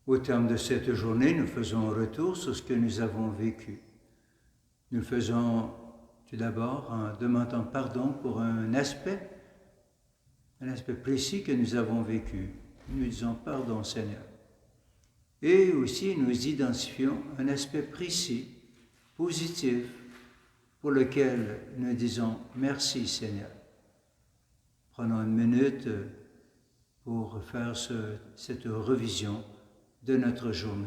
Au terme de cette journée, nous faisons un retour sur ce que nous avons vécu. Nous faisons tout d'abord en demandant pardon pour un aspect précis que nous avons vécu. Nous disons pardon Seigneur. Et aussi nous identifions un aspect précis, positif, pour lequel nous disons merci Seigneur. Prenons une minute pour faire cette révision de notre journée.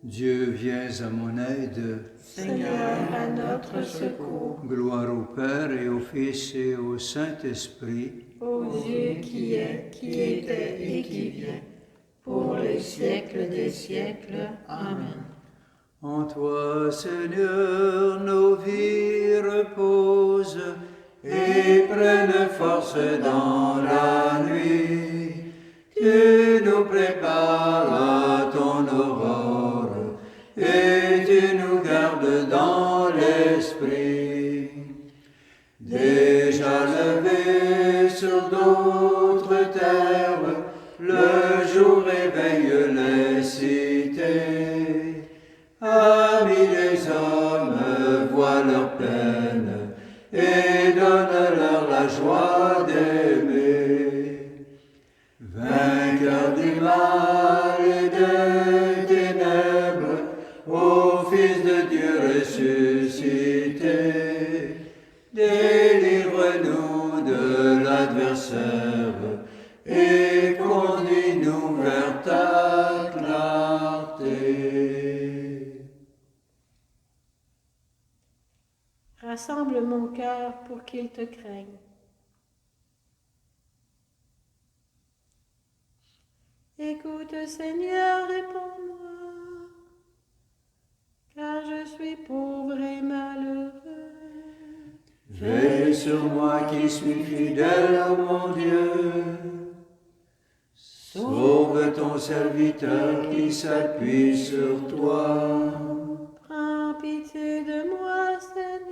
Dieu, viens à mon aide. Seigneur, à notre secours. Gloire au Père et au Fils et au Saint-Esprit. Ô Dieu qui est, qui était et qui vient, pour les siècles des siècles. Amen. En toi, Seigneur, nos vies reposent et prennent force dans la nuit. Tu nous prépares à ton aurore et tu nous gardes dans l'esprit. Déjà levé sur d'autres terres, le jour réveille les cités. Amis des hommes, vois leur peine et donne-leur la joie d'aimer. Vainqueur du mal et des ténèbres, ô Fils de Dieu ressuscité, délivre-nous de l'adversaire et conduis-nous vers ta clarté. Rassemble mon cœur pour qu'il te craigne. Écoute, Seigneur, réponds-moi, car je suis pauvre et malheureux. Veille sur moi qui suis fidèle, ô mon Dieu. Sauve ton serviteur qui s'appuie sur toi. Prends pitié de moi, Seigneur,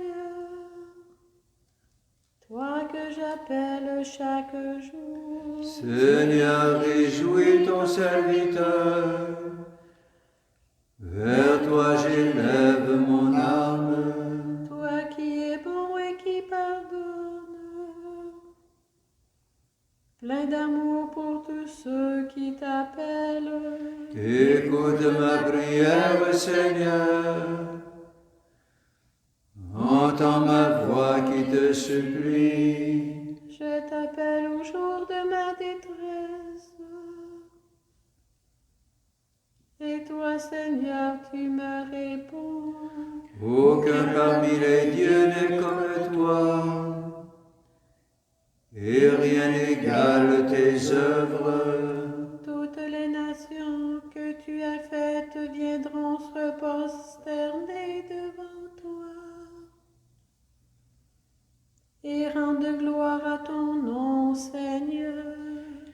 toi que j'appelle chaque jour. Seigneur, réjouis ton serviteur. Vers toi j'élève mon âme. Toi qui es bon et qui pardonne, plein d'amour pour tous ceux qui t'appellent. Écoute ma prière, Seigneur. Entends ma voix qui te supplie. Je t'appelle au jour de ma détresse. Et toi, Seigneur, tu me réponds. Aucun parmi les dieux n'est comme toi, et rien n'égale tes œuvres. Toutes les nations que tu as faites viendront se prosterner devant toi et rendre gloire à ton nom, Seigneur.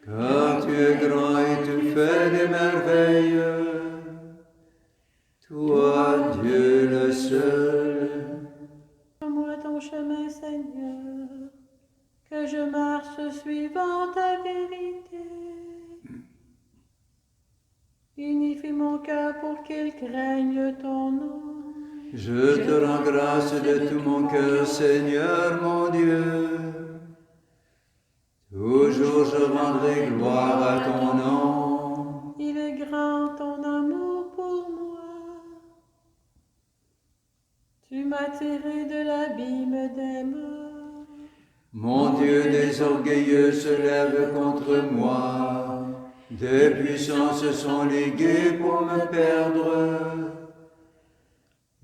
Car tu es grand et tu fais des merveilles, toi, Dieu le seul. Montre-moi ton chemin, Seigneur, que je marche suivant ta vérité. Unifie mon cœur pour qu'il craigne ton nom. Je te rends grâce de tout mon cœur, Seigneur mon Dieu. Toujours je rendrai gloire à ton nom. Il est grand ton amour pour moi. Tu m'as tiré de l'abîme des morts. Mon Dieu, des orgueilleux se lèvent contre moi. Des puissances sont liguées pour me perdre.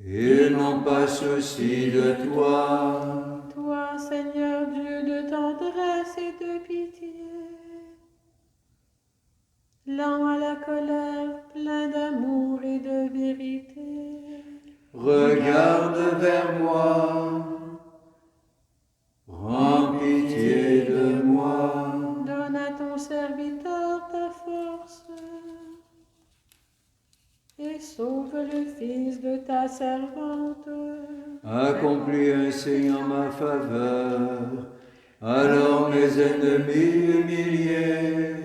Ils n'ont pas souci de toi. Toi, Seigneur Dieu de tendresse et de pitié, lent à la colère, plein d'amour et de vérité. Regarde vers moi, prends pitié de moi. Donne à ton serviteur ta force et sauve le fils de ta servante. Accomplis un signe en ma faveur, alors mes ennemis humiliés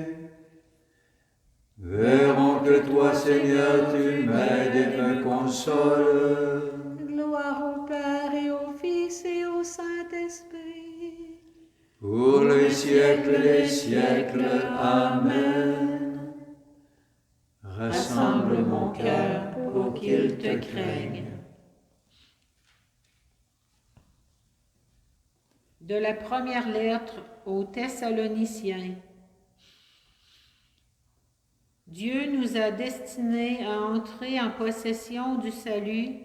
verront que toi, Seigneur, tu m'aides et me consoles. Gloire au Père et au Fils et au Saint-Esprit, Pour les siècles des siècles. Amen. rassemble mon cœur pour qu'il te craigne. De la première lettre aux Thessaloniciens. Dieu nous a destinés à entrer en possession du salut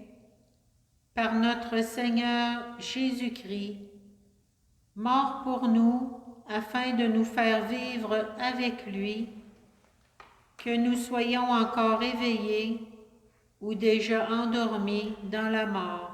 par notre Seigneur Jésus-Christ, mort pour nous afin de nous faire vivre avec lui, que nous soyons encore éveillés ou déjà endormis dans la mort.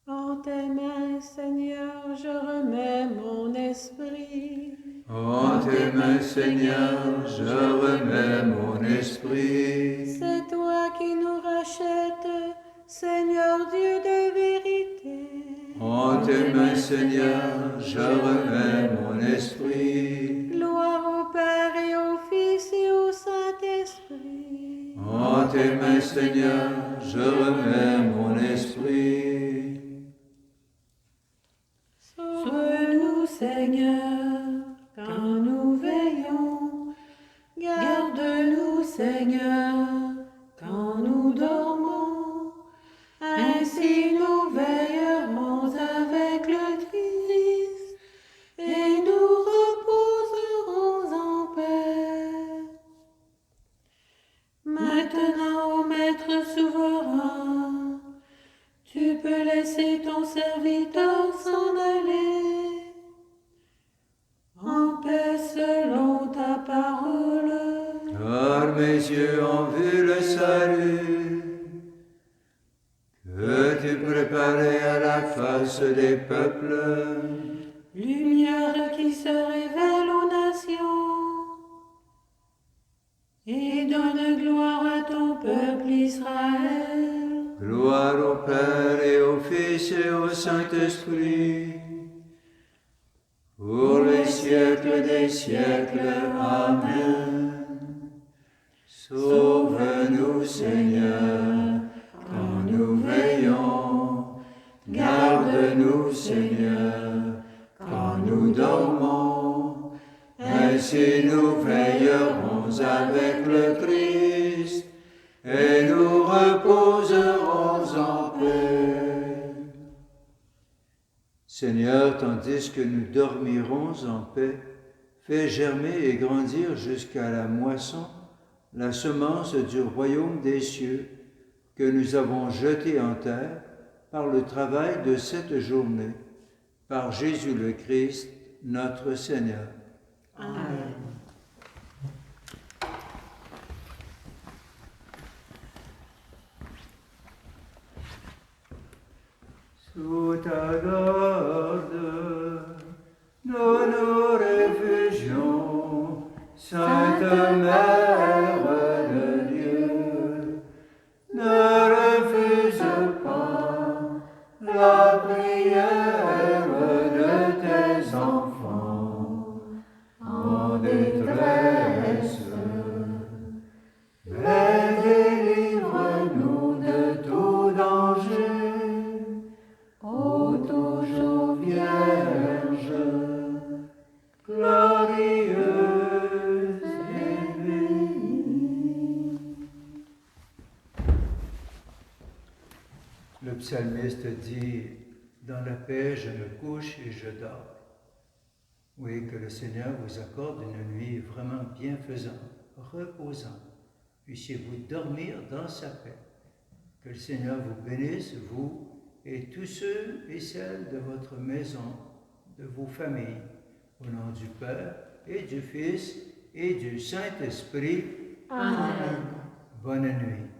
En tes mains, Seigneur, je remets mon esprit. En tes mains, Seigneur, je remets mon esprit. C'est toi qui nous rachètes, Seigneur Dieu de vérité. En tes mains, Seigneur, je remets mon esprit. Gloire au Père et au Fils et au Saint-Esprit. En tes mains, Seigneur, je remets mon esprit. Sauve-nous, Seigneur, quand nous veillons. Garde-nous, Seigneur, quand nous dormons. Ainsi nous veillerons avec le Christ et nous reposerons en paix. Maintenant, ô Maître souverain, tu peux laisser ton serviteur s'en aller en paix selon ta parole. Car mes yeux ont vu le salut que tu préparais à la face des peuples. Lumière qui se révèle aux nations et donne gloire à ton peuple Israël. Gloire au Père et au Fils et au Saint-Esprit, pour les siècles des siècles. Amen. Sauve-nous, Seigneur, quand nous veillons. Garde-nous, Seigneur, quand nous dormons. Ainsi nous veillerons avec le Christ et nous reposerons en paix. Seigneur, tandis que nous dormirons en paix, fais germer et grandir jusqu'à la moisson la semence du royaume des cieux que nous avons jetée en terre par le travail de cette journée, par Jésus le Christ, notre Seigneur. Amen. Sous ta garde, nous nous réfugions, Sainte Mère de Dieu, ne refuse pas Le psalmiste dit, dans la paix, je me couche et je dors. Oui, que le Seigneur vous accorde une nuit vraiment bienfaisante, reposante. Puissiez-vous dormir dans sa paix. Que le Seigneur vous bénisse, vous et tous ceux et celles de votre maison, de vos familles, au nom du Père et du Fils et du Saint-Esprit. Amen. Bonne nuit.